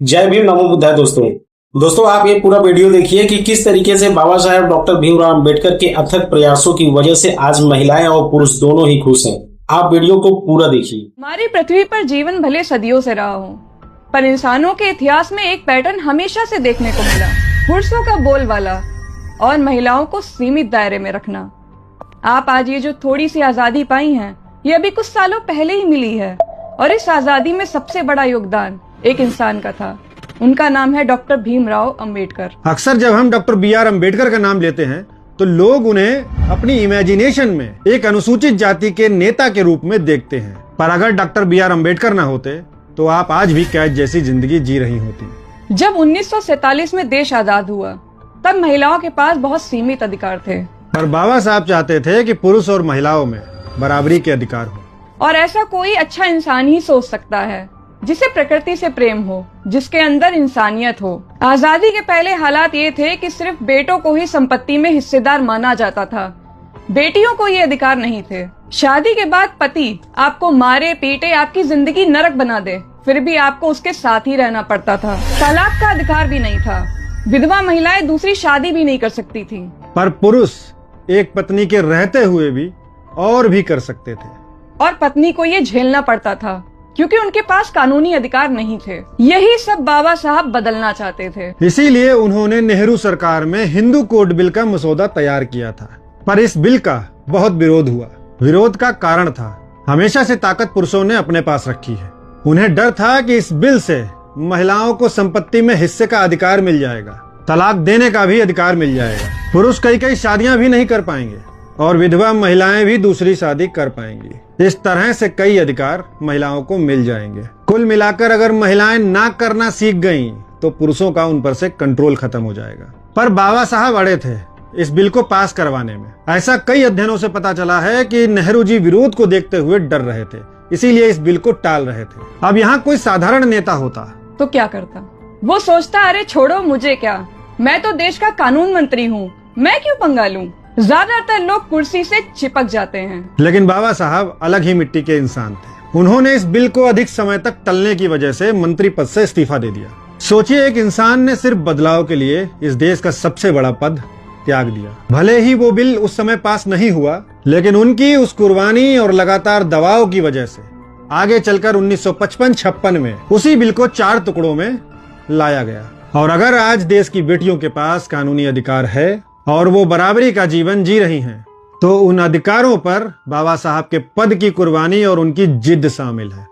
जय भीम नमो बुद्धाय। दोस्तों आप ये पूरा वीडियो देखिए कि किस तरीके से बाबा साहेब डॉक्टर भीमराव अंबेडकर के अथक प्रयासों की वजह से आज महिलाएं और पुरुष दोनों ही खुश हैं। आप वीडियो को पूरा देखिए। हमारी पृथ्वी पर जीवन भले सदियों से रहा हो, पर इंसानों के इतिहास में एक पैटर्न हमेशा से देखने को मिला। पुरुषों का बोलबाला और महिलाओं को सीमित दायरे में रखना। आप आज ये जो थोड़ी सी आजादी पाई हैं, ये अभी कुछ सालों पहले ही मिली है, और इस आजादी में सबसे बड़ा योगदान एक इंसान का था। उनका नाम है डॉक्टर भीमराव अंबेडकर। अक्सर जब हम डॉक्टर बी.आर. अंबेडकर का नाम लेते हैं तो लोग उन्हें अपनी इमेजिनेशन में एक अनुसूचित जाति के नेता के रूप में देखते हैं, पर अगर डॉक्टर बी.आर. अंबेडकर न होते तो आप आज भी कैद जैसी जिंदगी जी रही होती। जब 1947 में देश आजाद हुआ, तब महिलाओं के पास बहुत सीमित अधिकार थे, पर बाबा साहब चाहते थे कि पुरुष और महिलाओं में बराबरी के अधिकार हो। और ऐसा कोई अच्छा इंसान ही सोच सकता है जिसे प्रकृति से प्रेम हो, जिसके अंदर इंसानियत हो। आजादी के पहले हालात ये थे कि सिर्फ बेटों को ही संपत्ति में हिस्सेदार माना जाता था, बेटियों को ये अधिकार नहीं थे। शादी के बाद पति आपको मारे पीटे, आपकी जिंदगी नरक बना दे, फिर भी आपको उसके साथ ही रहना पड़ता था। तलाक का अधिकार भी नहीं था, विधवा महिलाएं दूसरी शादी भी नहीं कर सकती थी। पर पुरुष एक पत्नी के रहते हुए भी और भी कर सकते थे, और पत्नी को ये झेलना पड़ता था क्योंकि उनके पास कानूनी अधिकार नहीं थे। यही सब बाबा साहब बदलना चाहते थे। इसीलिए उन्होंने नेहरू सरकार में हिंदू कोड बिल का मसौदा तैयार किया था, पर इस बिल का बहुत विरोध हुआ। विरोध का कारण था, हमेशा से ताकत पुरुषों ने अपने पास रखी है। उन्हें डर था कि इस बिल से महिलाओं को संपत्ति में हिस्से का अधिकार मिल जाएगा, तलाक देने का भी अधिकार मिल जाएगा, पुरुष कई शादियां भी नहीं कर पाएंगे और विधवा महिलाएं भी दूसरी शादी कर पाएंगी। इस तरह से कई अधिकार महिलाओं को मिल जाएंगे। कुल मिलाकर अगर महिलाएं ना करना सीख गईं, तो पुरुषों का उन पर से कंट्रोल खत्म हो जाएगा। पर बाबा साहब अड़े थे इस बिल को पास करवाने में। ऐसा कई अध्ययनों से पता चला है कि नेहरू जी विरोध को देखते हुए डर रहे थे, इसीलिए इस बिल को टाल रहे थे। अब यहाँ कोई साधारण नेता होता तो क्या करता? वो सोचता, अरे छोड़ो, मुझे क्या, मैं तो देश का कानून मंत्री हूँ, मैं क्यों पंगा लूं। ज्यादातर लोग कुर्सी से चिपक जाते हैं। लेकिन बाबा साहब अलग ही मिट्टी के इंसान थे। उन्होंने इस बिल को अधिक समय तक टलने की वजह से मंत्री पद से इस्तीफा दे दिया। सोचिए, एक इंसान ने सिर्फ बदलाव के लिए इस देश का सबसे बड़ा पद त्याग दिया। भले ही वो बिल उस समय पास नहीं हुआ, लेकिन उनकी उस कुर्बानी और लगातार दबाव की वजह से आगे चलकर 1955-56 में उसी बिल को 4 टुकड़ों में लाया गया। और अगर आज देश की बेटियों के पास कानूनी अधिकार है और वो बराबरी का जीवन जी रही हैं, तो उन अधिकारों पर बाबा साहब के पद की कुर्बानी और उनकी जिद शामिल है।